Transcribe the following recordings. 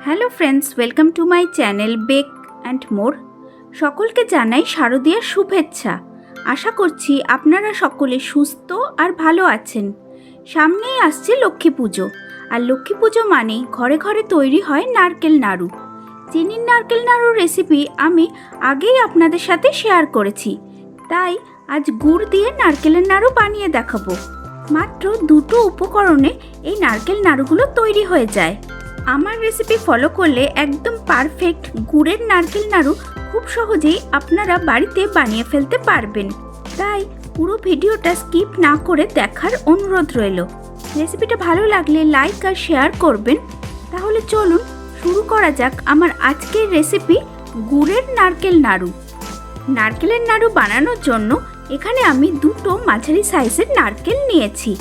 Hello friends, welcome to my channel bake and more. সকলকে জানাই শারদীয়ার শুভেচ্ছা। আশা করছি আপনারা সকলে সুস্থ আর ভালো আছেন। সামনেই আসছে লক্ষ্মী পুজো, আর লক্ষ্মী পুজো মানেই ঘরে ঘরে তৈরি হয় নারকেল নাড়ু। চিনির নারকেল নাড়ু রেসিপি আমি আগেই আপনাদের সাথে শেয়ার করেছি, তাই আজ গুড় দিয়ে নারকেলের নাড়ু বানিয়ে দেখাবো। মাত্র দুটো উপকরণে এই নারকেল নাড়ুগুলো তৈরি হয়ে যায়। আমার রেসিপি ফলো করলে একদম পারফেক্ট গুড়ের নারকেল নাড়ু খুব সহজেই আপনারা বাড়িতে বানিয়ে ফেলতে পারবেন। তাই পুরো ভিডিওটা স্কিপ না করে দেখার অনুরোধ রইল। রেসিপিটা ভালো লাগলে লাইক আর শেয়ার করবেন। তাহলে চলুন শুরু করা যাক আমার আজকের রেসিপি গুড়ের নারকেল নাড়ু। নারকেলের নাড়ু বানানোর জন্য এখানে আমি দুটো মাঝারি সাইজের নারকেল নিয়েছি।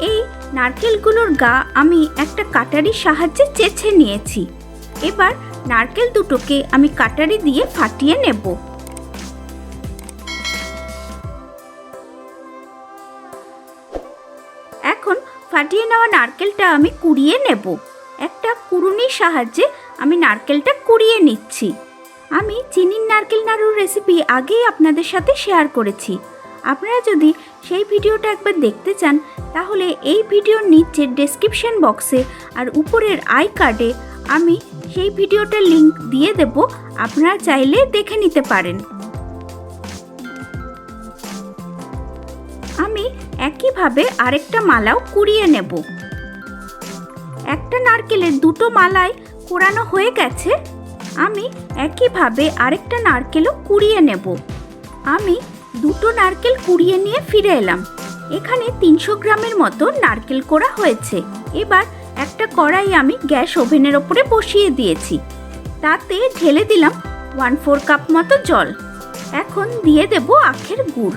এই নারকেলগুলোর গা আমি একটা কাটারির সাহায্যে চেঁচে নিয়েছি। এবার নারকেল দুটোকে আমি কাটারি দিয়ে ফাটিয়ে নেব। এখন ফাটিয়ে নেওয়া নারকেলটা আমি কুড়িয়ে নেব। একটা কুড়ুনির সাহায্যে আমি নারকেলটা কুড়িয়ে নিচ্ছি। আমি চিনির নারকেল নাড়ুর রেসিপি আগেই আপনাদের সাথে শেয়ার করেছি। আপনারা যদি সেই ভিডিওটা একবার দেখতে চান তাহলে এই ভিডিওর নিচে ডেসক্রিপশন বক্সে আর উপরের আই কার্ডে আমি সেই ভিডিওটার লিংক দিয়ে দেব, আপনারা চাইলে দেখে নিতে পারেন। আমি একইভাবে আরেকটা মালাও কুড়িয়ে নেব। একটা নারকেলের দুটো মালাই কোরানো হয়ে গেছে। আমি একইভাবে আরেকটা নারকেলও কুড়িয়ে নেব। আমি দুটো নারকেল কুড়িয়ে নিয়ে ফিরে এলাম। এখানে 300 গ্রামের মতো নারকেল কোড়া হয়েছে। এবার একটা কড়াই আমি গ্যাস ওভেনের ওপরে বসিয়ে দিয়েছি। তাতে ঢেলে দিলাম 1/4 কাপ মতো জল। এখন দিয়ে দেব আখের গুড়।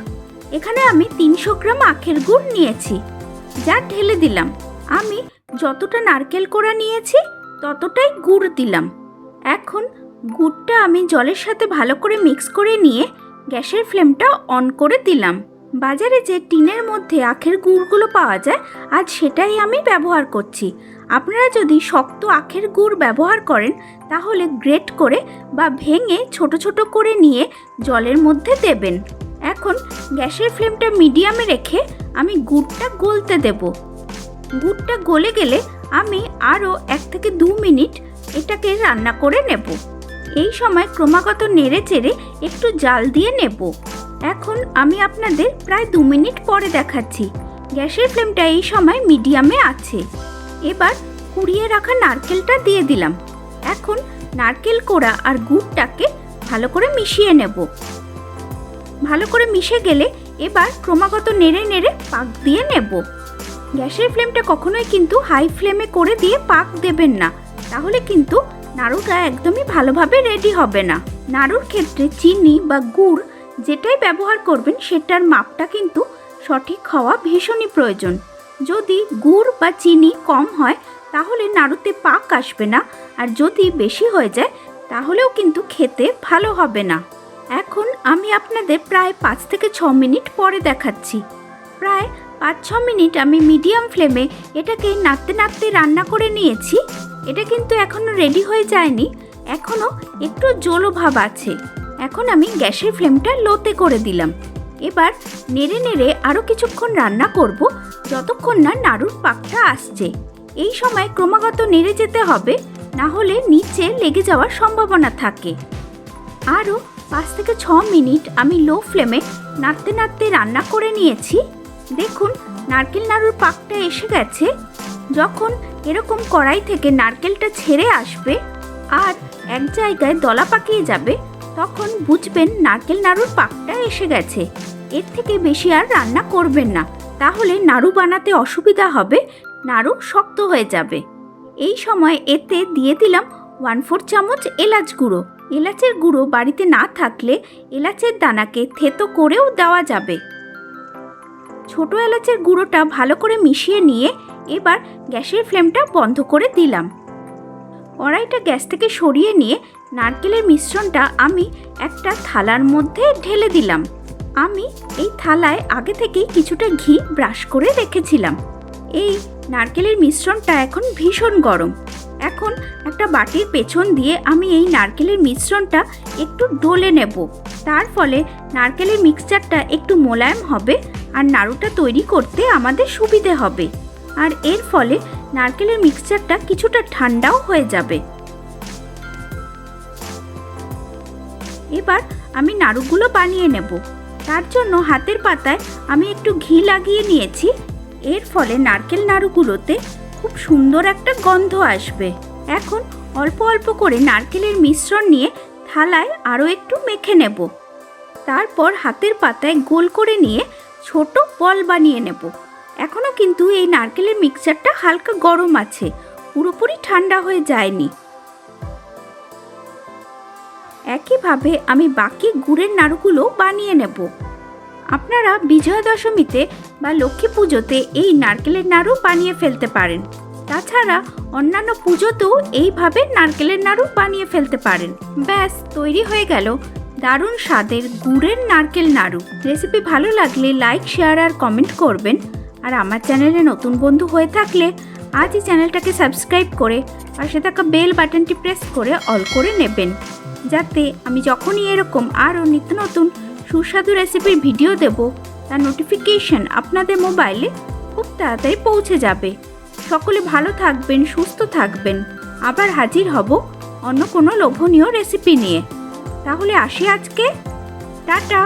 এখানে আমি 300 গ্রাম আখের গুড় নিয়েছি, যা ঢেলে দিলাম। আমি যতটা নারকেল কোড়া নিয়েছি ততটাই গুড় দিলাম। এখন গুড়টা আমি জলের সাথে ভালো করে মিক্স করে নিয়ে গ্যাসের ফ্লেমটা অন করে দিলাম। বাজারে যে টিনের মধ্যে আখের গুড়গুলো পাওয়া যায়, আজ সেটাই আমি ব্যবহার করছি। আপনারা যদি শক্ত আখের গুড় ব্যবহার করেন তাহলে গ্রেট করে বা ভেঙে ছোট ছোট করে নিয়ে জলের মধ্যে দেবেন। এখন গ্যাসের ফ্লেমটা মিডিয়ামে রেখে আমি গুড়টা গলতে দেব। গুড়টা গলে গেলে আমি আরও 1 থেকে 2 মিনিট এটাকে রান্না করে নেব। এই সময় ক্রমাগত নেড়ে চেড়ে একটু জাল দিয়ে নেব। এখন আমি আপনাদের প্রায় 2 মিনিট পরে দেখাচ্ছি। গ্যাসের ফ্লেমটা এই সময় মিডিয়ামে আছে। এবার কুড়িয়ে রাখা নারকেলটা দিয়ে দিলাম। এখন নারকেল কোড়া আর গুড়টাকে ভালো করে মিশিয়ে নেব। ভালো করে মিশে গেলে এবার ক্রমাগত নেড়ে নেড়ে পাক দিয়ে নেব। গ্যাসের ফ্লেমটা কখনোই কিন্তু হাই ফ্লেমে করে দিয়ে পাক দেবেন না, তাহলে কিন্তু নাড়ুটা একদমই ভালোভাবে রেডি হবে না। নাড়ুর ক্ষেত্রে চিনি বা গুড় যেটাই ব্যবহার করবেন সেটার মাপটা কিন্তু সঠিক হওয়া ভীষণই প্রয়োজন। যদি গুড় বা চিনি কম হয় তাহলে নাড়ুতে পাক আসবে না, আর যদি বেশি হয়ে যায় তাহলেও কিন্তু খেতে ভালো হবে না। এখন আমি আপনাদের প্রায় 5 থেকে 6 মিনিট পরে দেখাচ্ছি। প্রায় 5-6 মিনিট আমি মিডিয়াম ফ্লেমে এটাকে নাড়তে নাড়তে রান্না করে নিয়েছি। এটা কিন্তু এখনও রেডি হয়ে যায়নি, এখনও একটু জলো ভাব আছে। এখন আমি গ্যাসের ফ্লেমটা লোতে করে দিলাম। এবার নেড়ে নেড়ে আরও কিছুক্ষণ রান্না করব, যতক্ষণ না নাড়ুর পাকটা আসছে। এই সময় ক্রমাগত নেড়ে যেতে হবে, না হলে নিচে লেগে যাওয়ার সম্ভাবনা থাকে। আরও 5 থেকে 6 মিনিট আমি লো ফ্লেমে নাড়তে নাড়তে রান্না করে নিয়েছি। দেখুন নারকেল নাড়ুর পাকটা এসে গেছে। যখন এরকম কড়াই থেকে নারকেলটা ছেড়ে আসবে আর এক জায়গায় দলা পাকিয়ে যাবে, তখন বুঝবেন নারকেল নাড়ুর পাকটা এসে গেছে। এর থেকে বেশি আর রান্না করবেন না, তাহলে নাড়ু বানাতে অসুবিধা হবে, নাড়ু শক্ত হয়ে যাবে। এই সময় এতে দিয়ে দিলাম 1/4 চামচ এলাচ গুঁড়ো। এলাচের গুঁড়ো বাড়িতে না থাকলে এলাচের দানাকে থেতো করেও দেওয়া যাবে। ছোট এলাচের গুঁড়োটা ভালো করে মিশিয়ে নিয়ে এবার গ্যাসের ফ্লেমটা বন্ধ করে দিলাম। কড়াইটা গ্যাস থেকে সরিয়ে নিয়ে নারকেলের মিশ্রণটা আমি একটা থালার মধ্যে ঢেলে দিলাম। আমি এই থালায় আগে থেকেই কিছুটা ঘি ব্রাশ করে রেখেছিলাম। এই নারকেলের মিশ্রণটা এখন ভীষণ গরম। এখন একটা বাটির পেছন দিয়ে আমি এই নারকেলের মিশ্রণটা একটু ডলে নেব। তার ফলে নারকেলের মিক্সচারটা একটু মোলায়েম হবে আর নাড়ুটা তৈরি করতে আমাদের সুবিধে হবে। আর এর ফলে নারকেলের মিক্সচারটা কিছুটা ঠান্ডাও হয়ে যাবে। এবার আমি নাড়ুগুলো বানিয়ে নেব। তার জন্য হাতের পাতায় আমি একটু ঘি লাগিয়ে নিয়েছি। এর ফলে নারকেল নাড়ুগুলোতে খুব সুন্দর একটা গন্ধ আসবে। এখন অল্প অল্প করে নারকেলের মিশ্রণ নিয়ে থালায় আরও একটু মেখে নেব। তারপর হাতের পাতায় গোল করে নিয়ে ছোট বল বানিয়ে নেব। এখনও কিন্তু এই নারকেলের মিক্সচারটা হালকা গরম আছে, পুরোপুরি ঠান্ডা হয়ে যায়নি। একইভাবে আমি বাকি গুড়ের নাড়ুগুলো বানিয়ে নেব। আপনারা বিজয়া দশমীতে বা লক্ষ্মী পুজোতে এই নারকেলের নাড়ু বানিয়ে ফেলতে পারেন। তাছাড়া অন্যান্য পুজোতেও এইভাবে নারকেলের নাড়ু বানিয়ে ফেলতে পারেন। ব্যাস, তৈরি হয়ে গেল দারুণ স্বাদের গুড়ের নারকেল নাড়ু। রেসিপি ভালো লাগলে লাইক, শেয়ার আর কমেন্ট করবেন। আর আমার চ্যানেলে নতুন বন্ধু হয়ে থাকলে আজই চ্যানেলটাকে সাবস্ক্রাইব করে পাশে থাকা বেল বাটনটি প্রেস করে অল করে নেবেন, যাতে আমি যখনই এরকম আরও নিত্য নতুন সুস্বাদু রেসিপির ভিডিও দেব তার নোটিফিকেশন আপনাদের মোবাইলে খুব তাড়াতাড়ি পৌঁছে যাবে। সকলে ভালো থাকবেন, সুস্থ থাকবেন। আবার হাজির হব অন্য কোনো লোভনীয় রেসিপি নিয়ে। তাহলে আসি আজকে, টাটা।